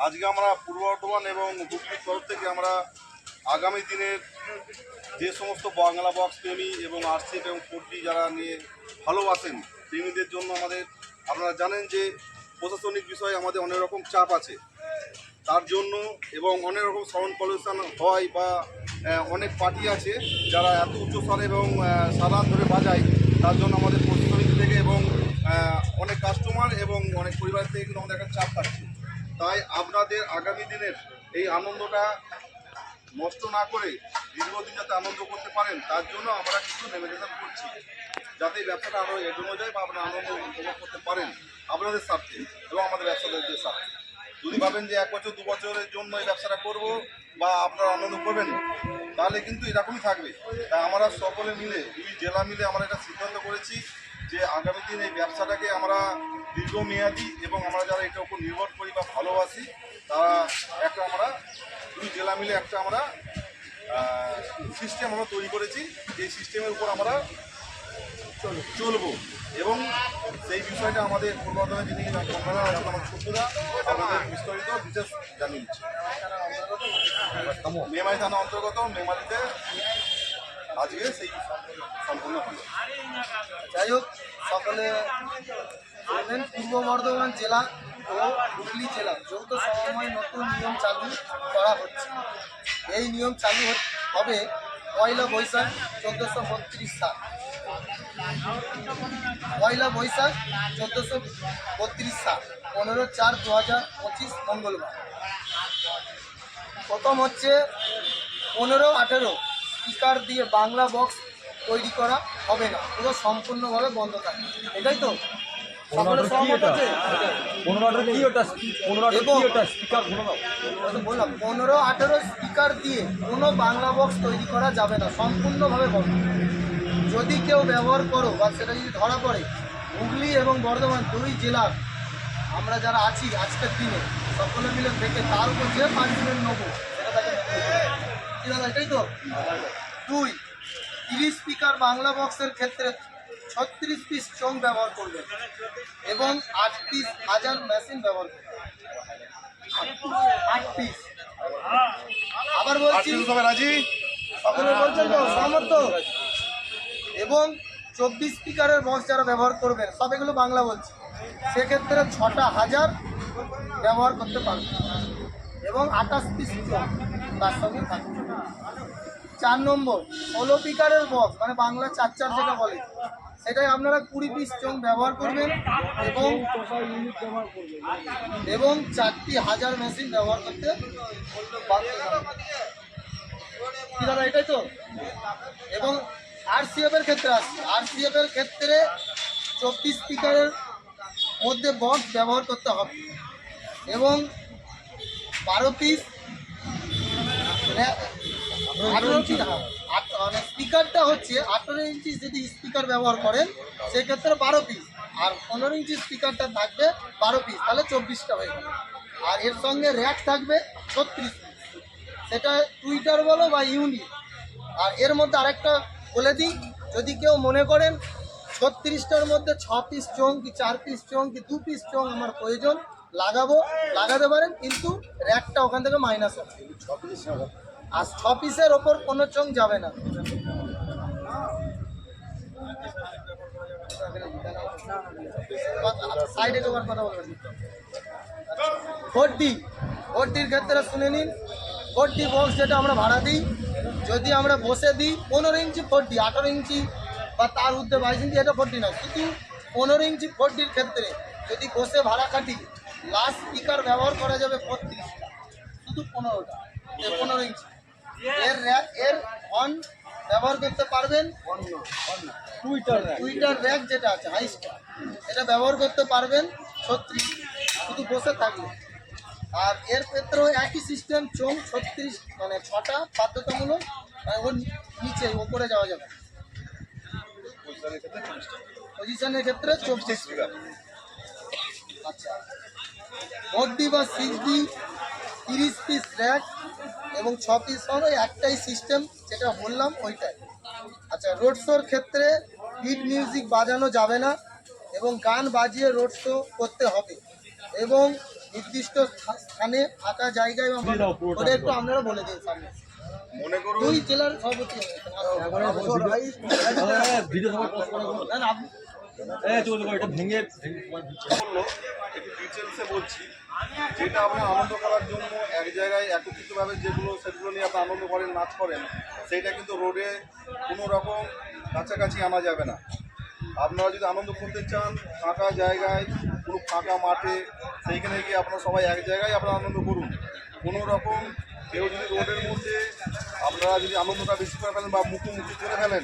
আজকে আমরা পূর্ব বর্ধমান এবং হুগলির তরফ থেকে আমরা আগামী দিনের যে সমস্ত বাংলা বক্স প্রেমী এবং আরসিএফ এবং 4D যারা নিয়ে ভালোবাসেন প্রেমীদের জন্য আমাদের, আপনারা জানেন যে প্রশাসনিক বিষয়ে আমাদের অনেক রকম চাপ আছে, তার জন্য এবং অনেক রকম সাউন্ড পলিউশন হয় বা অনেক পার্টি আছে যারা এত উচ্চস্বরে এবং সারা ধরে বাজায়, তার জন্য আমাদের প্রশাসনিক থেকে এবং অনেক কাস্টমার এবং অনেক পরিবার থেকে কিন্তু আমাদের একটা চাপ থাকছে। তাই আপনাদের আগামী দিনের এই আনন্দটা নষ্ট না করে দীর্ঘদিন যাতে আনন্দ করতে পারেন তার জন্য আমরা কিছু নিবেদন করছি, যাতে এই ব্যবসাটা আরও এগোনো যায় বা আপনারা আনন্দ উপভোগ করতে পারেন আপনাদের স্বার্থে এবং আমাদের ব্যবসাদারদের স্বার্থে। যদি ভাবেন যে 1 বছর 2 বছরের জন্য এই ব্যবসাটা করব বা আপনারা আনন্দ করবেন, তাহলে কিন্তু এরকমই থাকবে। তাই আমরা সকলে মিলে 2 জেলা মিলে আমরা একটা সিদ্ধান্ত করেছি যে আগামী দিন এই ব্যবসাটাকে আমরা দীর্ঘমেয়াদী এবং আমরা যারা এটার উপর নির্ভর করি বা ভালোবাসি তারা একটা আমরা 2 জেলা মিলে একটা আমরা সিস্টেম আমরা তৈরি করেছি। এই সিস্টেমের উপর আমরা চলবো এবং সেই বিষয়টা আমাদের পূর্ব বর্ধমানের যিনি কর্মীরা আছেন আমার ছোটরা আমাদের বিস্তারিত বিশেষ জানিয়ে দিচ্ছে। মেমারি থানা অন্তর্গত মেমারিতে আজকে সেই সম্পূর্ণ হলো। যাই হোক, সকলে পূর্ব বর্ধমান জেলা ও হুগলি জেলা যৌথ সমন্বয়ে নতুন নিয়ম চালু করা হচ্ছে। এই নিয়ম চালু হবে 1 বৈশাখ 1432 সাল। 1 বৈশাখ 1432 সাল 15/4/2025 মঙ্গলবার। প্রথম হচ্ছে 15-18 স্পিকার দিয়ে বাংলা বক্স তৈরি করা হবে না, পুরো সম্পূর্ণভাবে বন্ধ থাকবে। এটাই তো বললাম, 15-18 স্পিকার দিয়ে কোনো বাংলা বক্স তৈরি করা যাবে না, সম্পূর্ণভাবে বন্ধ। যদি কেউ ব্যবহার করো বা সেটা যদি ধরা পড়ে, হুগলি এবং বর্ধমান 2 জেলার আমরা যারা আছি আজকের দিনে সকলে মিলে থেকে তার উপর যে পানিশমেন্ট নেবো সেটা তাকে এটাই তো। 2, 30 স্পিকার বাংলা বক্সের ক্ষেত্রে 36 পিস চোং ব্যবহার করবে এবং 8 পিস হাজার মেশিন ব্যবহার করবে। 8 পিস। আবার বলছি, রাজি সকলে বলছেন তো সহমত? এবং 24 স্পিকারের বক্স যারা ব্যবহার করবেন, সব এগুলো বাংলা বলছি, সেক্ষেত্রে 6টা হাজার ব্যবহার করতে পারবে এবং 28 পিস চোং তার সঙ্গে থাকবে। 4 নম্বর 16 স্পিকারের বক্স মানে বাংলা 4/4 যেটা বলে, সেটাই আপনারা 20 পিস চোং ব্যবহার করবেন এবং 4টি হাজার মেশিন ব্যবহার করতে দাদা, এটাই তো। এবং আরসিএফ এর ক্ষেত্রে আসছে, আরসিএফ এর ক্ষেত্রে 24 স্পিকারের মধ্যে বক্স ব্যবহার করতে হবে এবং 12 পিস 18 ইঞ্চি স্পিকারটা হচ্ছে 18 ইঞ্চি যদি স্পিকার ব্যবহার করেন সেক্ষেত্রে 12 পিস, আর 15 ইঞ্চি স্পিকারটা থাকবে 12 পিস, তাহলে 24টা হয়ে যাবে। আর এর সঙ্গে র্যাক থাকবে 36 পিস, সেটা টুইটার বলো বা ইউনিট। আর এর মধ্যে আরেকটা বলে দিই, যদি কেউ মনে করেন 36টার মধ্যে 6 পিস চোং কি 4 পিস চোং কি 2 পিস চোং আমার প্রয়োজন, লাগাতে পারেন, কিন্তু র্যাকটা ওখান থেকে মাইনাস হবে। আর 6 পিসের ওপর কোনো চোং যাবে না। সাইডে যাওয়ার কথা বলবেন। 4Dর ক্ষেত্রে শুনে নিন, 4D বক্স যেটা আমরা ভাড়া দিই, যদি আমরা বসে দিই 15 ইঞ্চি 4D, 18 ইঞ্চি বা তার ঊর্ধ্বে 22 ইঞ্চি, এটা 4D নয়, শুধু 15 ইঞ্চি 4Dর ক্ষেত্রে যদি বসে ভাড়া কাটি, লাস্ট স্পিকার ব্যবহার করা যাবে 32টা, শুধু 15টা 15 ইঞ্চি। এর অন ব্যবহার করতে পারবেন টুইটার র্যাক যেটা আছে হাইস্টার, এটা ব্যবহার করতে পারবেন 36, শুধু বসে থাকবে। আর এর ক্ষেত্রেও একই সিস্টেম, চোং 36 মানে 6টা বাধ্যতামূলক, ওর নিচে ওপরে যাওয়া যাবে। পজিশনের ক্ষেত্রে 24 স্পিকার। আচ্ছা, 4D বা 6D 30 পিস র্যাক এবং 6 পিস হলো একটাই সিস্টেম যেটা বললাম ওইটাই। আচ্ছা, রোড শোর ক্ষেত্রে বিট মিউজিক বাজানো যাবে না এবং গান বাজিয়ে রোড শো করতে হবে এবং নির্দিষ্ট স্থানে ফাঁকা জায়গায় এবং ওটা একটু আপনারা বলে দিন সামনে। মনে করুন 2 জেলার সভাপতি না, না, আপনি- বললো একটু ডিটেলসে বলছি, যেটা আপনার আনন্দ করার জন্য এক জায়গায় একত্রিতভাবে সেগুলো নিয়ে আপনি আনন্দ করেন, নাচ করেন, সেইটা কিন্তু রোডে কোনো রকম কাছাকাছি আনা যাবে না। আপনারা যদি আনন্দ করতে চান ফাঁকা জায়গায়, কোনো ফাঁকা মাঠে, সেইখানে গিয়ে আপনারা সবাই এক জায়গায় আপনারা আনন্দ করুন। কোনো রকম কেউ যদি রোডের মধ্যে আপনারা যদি আনন্দটা বেশি করে ফেলেন বা মুখোমুখি করে ফেলেন,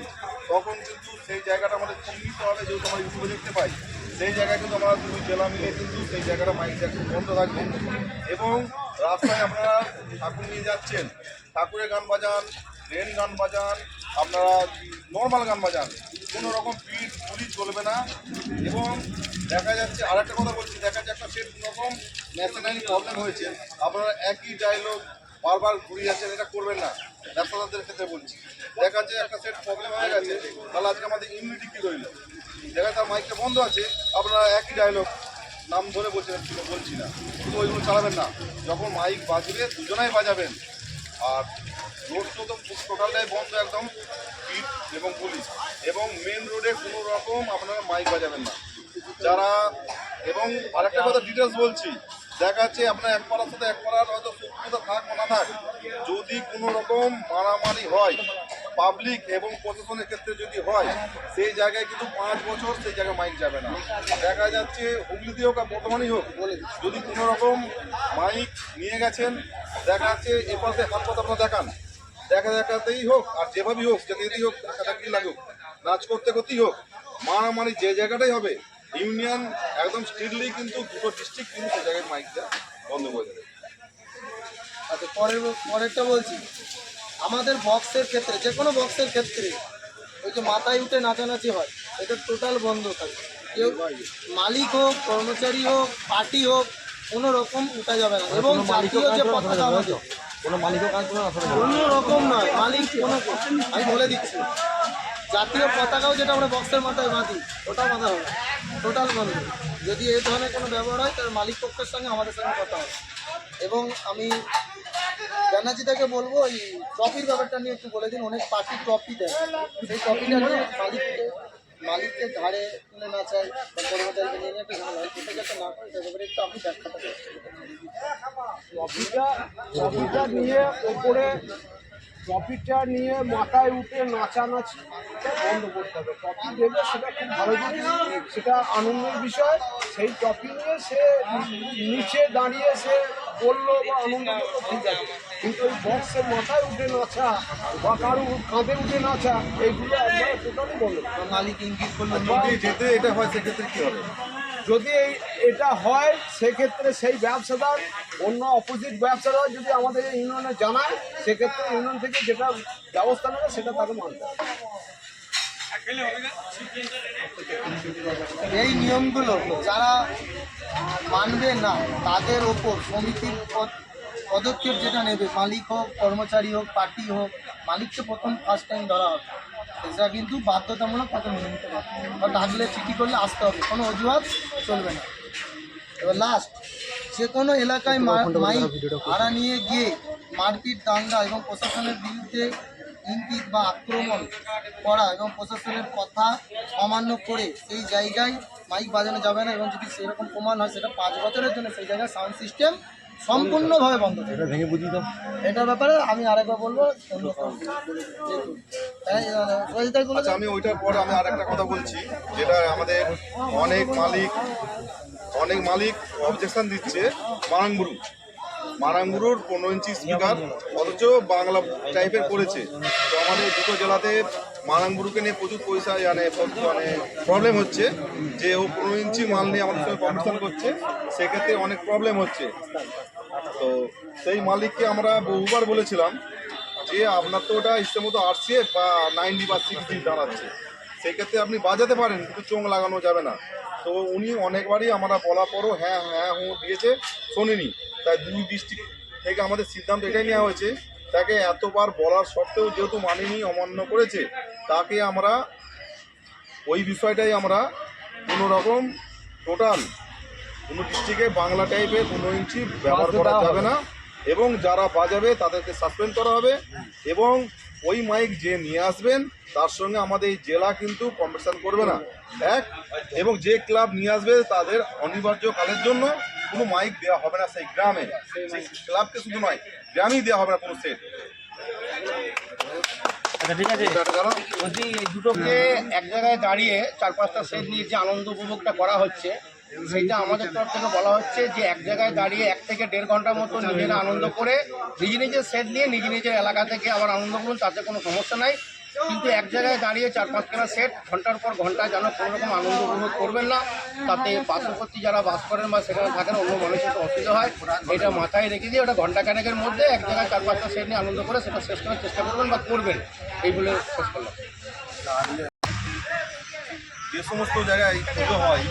তখন কিন্তু সেই জায়গাটা আমাদের চিহ্নিত হবে, যেহেতু আমরা ইউটিউবে দেখতে পাই, সেই জায়গায় কিন্তু আমরা 2 জেলা মিলে কিন্তু সেই জায়গাটা মাইকটা বন্ধ থাকবে। এবং রাস্তায় আপনারা ঠাকুর নিয়ে যাচ্ছেন, ঠাকুরের গান বাজান, ট্রেন গান বাজান, আপনারা নর্মাল গান বাজান, কোনো রকম ভিড় পুলিশ চলবে না। এবং দেখা যাচ্ছে আরেকটা কথা বলছি, দেখা যাচ্ছে একটা সেট রকম ন্যাশনালি প্রবলেম হয়েছে, আপনারা একই ডায়লগ বারবার ঘুরিয়ে যাচ্ছেন, এটা করবেন না। ব্যবসাদারদের ক্ষেত্রে বলছি, দেখা যাচ্ছে একটা সেট প্রবলেম হয়ে গেছে, তাহলে আজকে আমাদের ইমিউনিটি কী রইল? দেখা যাচ্ছে মাইকটা বন্ধ আছে, আপনারা একই ডায়লগ নাম ধরে বলছেন, বলছি না, কিন্তু ওইগুলো চালাবেন না। যখন মাইক বাজবে দুজনাই বাজাবেন। আর রোড তো টোটালটাই বন্ধ একদম, স্পিড এবং পুলিশ, এবং মেন রোডে কোনো রকম আপনারা মাইক বাজাবেন না যারা। এবং আরেকটা কথা ডিটেলস বলছি, দেখা যাচ্ছে আপনার এক পাড়ার সাথে এক পাড়ার হয়তো শত্রুতা থাক বা না থাক, যদি কোনো রকম মারামারি হয় পাবলিক এবং প্রশাসনের ক্ষেত্রে যদি হয়, সেই জায়গায় কিন্তু 5 বছর সেই জায়গায় মাইক যাবে না। দেখা যাচ্ছে হুগলিতে হোক আর বর্ধমানই হোক, যদি কোনো রকম মাইক নিয়ে গেছেন, দেখা যাচ্ছে এ পাশে হাত পাতা আপনারা দেখান, দেখাতেই হোক আর যেভাবেই হোক, যেতেই হোক, ধাক্কাধাক্কি লাগুক, নাচ করতে করতেই হোক, মারামারি যে জায়গাটাই হবে, ইউনিয়ন একদম স্ট্রিক্টলি কিন্তু দুটো ডিস্ট্রিক্ট কিন্তু সেই জায়গায় মাইকটা বন্ধ করে দেবে। আচ্ছা, পরেরটা বলছি, আমাদের বক্সের ক্ষেত্রে, যে কোনো বক্সের ক্ষেত্রে ওই যে মাথায় উঠে নাচানাচি হয়, এটা টোটাল বন্ধ থাকে। কেউ মালিক হোক, কর্মচারী হোক, পার্টি হোক, কোনো রকম উঠা যাবে না। এবং জাতীয় যে পতাকা আমাদের কোনো রকম নয়, মালিক কোনো, আমি বলে দিচ্ছি, জাতীয় পতাকাও যেটা আমরা বক্সের মাথায় বাঁধি, ওটাও বাঁধা হবে, টোটাল বন্ধ। যদি এই ধরনের কোনো ব্যবহার হয়, তাহলে মালিক পক্ষের সঙ্গে আমাদের সঙ্গে কথা হবে। এবং আমি ব্যানার্জিটাকে বলবো ওই ট্রফির ব্যাপারটা নিয়ে একটু বলে দিন। অনেক পার্টি ট্রফি দেয়, সেই ট্রফিটা নিয়ে মালিককে ঘাড়ে তুলে না চাই বা কর্মচারীকে নিয়ে একটা ঝামেলা হয়, সেটা যাতে না করে, সে ব্যাপারে একটু আপনি ব্যাখ্যাটা করছেন। ট্রফিটা নিয়ে ওপরে, ট্রফিটা নিয়ে মাথায় উঠে নাচানাচি বন্ধ করতে হবে। ট্রফি দেবে সেটা খুব ভালো জিনিস, সেটা আনন্দের বিষয়। সেই ট্রফি নিয়ে সে নিচে দাঁড়িয়ে সে বললো বা আনন্দ করলো, ঠিক আছে, কিন্তু ওই বক্সের মাথায় উঠে নাচা বা কারো কাঁধে উঠে নাচা, এইগুলো একবারে টোটালি বন্ধ। মালিক ইঙ্গিত করলো যদি যেতে এটা হয় সেক্ষেত্রে কী হবে? যদি এটা হয় সেক্ষেত্রে সেই ব্যবসাদার, অন্য অপোজিট ব্যবসাদার যদি আমাদের ইউনিয়নে জানায়, সেক্ষেত্রে ইউনিয়ন থেকে যেটা ব্যবস্থা নেবে সেটা তাকে মানতে হবে। এই নিয়মগুলো যারা মানবে না, তাদের ওপর সমিতির পদক্ষেপ যেটা নেবে, মালিক হোক, কর্মচারী হোক, পার্টি হোক, মালিককে প্রথম ফার্স্ট টাইম ধরা হবে। এটা কিন্তু বাধ্যতামূলক, তাকে মেনে নিতে হবে, বা ডাকলে চিঠি করলে আসতে হবে, কোনো অজুহাত চলবে না। এবার লাস্ট, যে কোনো এলাকায় মাইক ভাড়া নিয়ে গিয়ে মারপিট, দাঙ্গা এবং প্রশাসনের বিরুদ্ধে ইঙ্গিত বা আক্রমণ করা এবং প্রশাসনের কথা অমান্য করে সেই জায়গায় মাইক বাজানো যাবে না। এবং যদি সেরকম প্রমাণ হয়, সেটা 5 বছরের জন্য সেই জায়গায় সাউন্ড সিস্টেম সম্পূর্ণভাবে বন্ধ থাকে। এটা ভেঙে বুঝিয়ে দাও। এটার ব্যাপারে আমি আরেকবার বলবো, আচ্ছা, আমি ওইটার পর আমি আরেকটা কথা বলছি, যেটা আমাদের অনেক মালিক অবজেকশন দিচ্ছে। মারাঙ্গুরুর 15 ইঞ্চি স্পিকার, অথচ বাংলা টাইপের করেছে। তো আমাদের দুটো জেলাতে মারাঙ্গুরুকে নিয়ে প্রচুর পয়সা মানে প্রবলেম হচ্ছে, যে ও 15 ইঞ্চি মাল নিয়ে আমাদের সঙ্গে কম্পিটিশন করছে, সেক্ষেত্রে অনেক প্রবলেম হচ্ছে। তো সেই মালিককে আমরা বহুবার বলেছিলাম যে আপনার তো ওটা ইচ্ছে মতো RCF বা 90 বা 60 দাঁড়াচ্ছে, সেক্ষেত্রে আপনি বাজাতে পারেন, কিন্তু চোং লাগানো যাবে না। তো উনি অনেকবারই আমরা বলার পরও হ্যাঁ দিয়েছে, শোনেনি। তাই 2 ডিস্ট্রিক্ট থেকে আমাদের সিদ্ধান্ত এটাই নেওয়া হয়েছে, তাকে এতবার বলার সত্ত্বেও যেহেতু মানেনি, অমান্য করেছে, তাকে আমরা ওই বিষয়টাই আমরা কোনো রকম টোটাল কোনো ডিস্ট্রিক্টে বাংলা টাইপের 15 ইঞ্চি ব্যবহার করা যাবে না, এবং যারা বাজাবে তাদেরকে সাসপেন্ড করা হবে। এবং ওই মাইক যে নিয়ে আসবেন তার সঙ্গে আমাদের এই জেলা কিন্তু কম্পিটিশন করবে না, এক। এবং যে ক্লাব নিয়ে আসবে তাদের অনিবার্য কালের জন্য কোনো মাইক দেওয়া হবে না সেই গ্রামে, সেই ক্লাবকে শুধু নয়, গ্রামেই দেওয়া হবে না কোনো সেট। আচ্ছা ঠিক আছে, বলছি এই দুটোকে এক জায়গায় দাঁড়িয়ে 4-5টা সেট নিয়ে যে আনন্দ উপভোগটা করা হচ্ছে, সেইটা আমাদের তরফ থেকে বলা হচ্ছে যে এক জায়গায় দাঁড়িয়ে 1 থেকে 1.5 ঘন্টার মতো নিজেরা আনন্দ করে নিজের সেট নিয়ে নিজের এলাকা থেকে আবার আনন্দ করুন, তাতে কোনো সমস্যা নাই। কিন্তু এক জায়গায় দাঁড়িয়ে 4-5খানা সেট ঘন্টার পর ঘন্টা যেন কোনো রকম আনন্দ উপভোগ করবেন না, তাতে পার্শ্ববর্তী যারা বাস করেন বা সেখানে থাকেন অন্য মানুষের তো অসুবিধা হয়। এটা মাথায় রেখে দিয়ে ওটা ঘন্টা খানেকের মধ্যে এক জায়গায় 4-5টা সেট নিয়ে আনন্দ করে সেটা শেষ করার চেষ্টা করবেন বা করবেন, এই বলে শেষ করলাম। যে সমস্ত জায়গায় পুজো হয়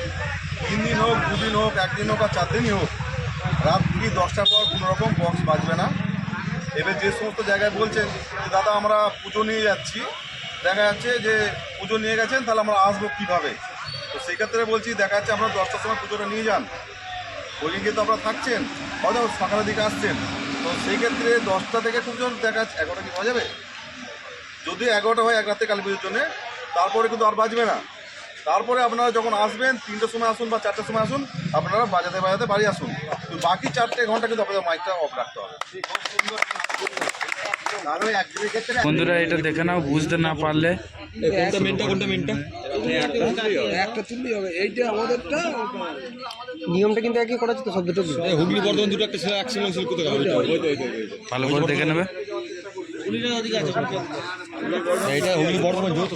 3 দিন হোক, 2 দিন হোক, 1 দিন হোক আর 4 দিনই হোক, রাত্রি 10টার পর কোনো রকম বক্স বাজবে না। এবার যে সমস্ত জায়গায় বলছেন যে দাদা আমরা পুজো নিয়ে যাচ্ছি, দেখা যাচ্ছে যে পুজো নিয়ে গেছেন তাহলে আমরা আসবো কীভাবে, তো সেক্ষেত্রে বলছি দেখা যাচ্ছে আপনারা 10টার সময় পুজোটা নিয়ে যান, ওই দিনকে তো আপনারা থাকছেন, হয়তো সকালের দিকে আসছেন, তো সেই ক্ষেত্রে 10টা থেকে পুজো দেখা যাচ্ছে 11টা কি হয়ে যাবে। যদি 11টা হয় এক রাতে কালী পুজোর জন্যে, তারপরে কিন্তু আর বাজবে না। তারপরে আপনারা যখন আসবেন 3টের সময় আসুন বা 4টের সময় আসুন, আপনারা বাজাতে বাড়ি আসুন, তো বাকি 4টে ঘন্টা কিন্তু আপনাদের মাইকটা অফ রাখতে হবে। বন্ধুরা এটা দেখে নাও, বুঝতে না পারলে একটা তুললেই হবে, এইটা আমাদেরটা নিয়মটা কিন্তু একই করা হচ্ছে তো সব দুটো হুগলি বর্ধমান দুটো একটা ছিল, একসঙ্গে ছিল কোথায় ভালো করে দেখে নেবে। এইটা হুগলি বর্ধমান যৌথ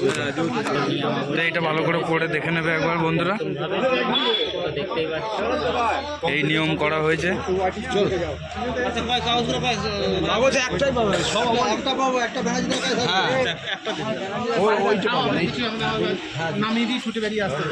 তো এইটা ভালো করে পড়ে দেখে নেবে একবার বন্ধুরা, এই নিয়ম করা হয়েছে। কাগজ একটাই পাবে, সব একটা পাবো, একটা ব্যানার নামিয়ে দিয়ে ছুটে বেরিয়ে আসতে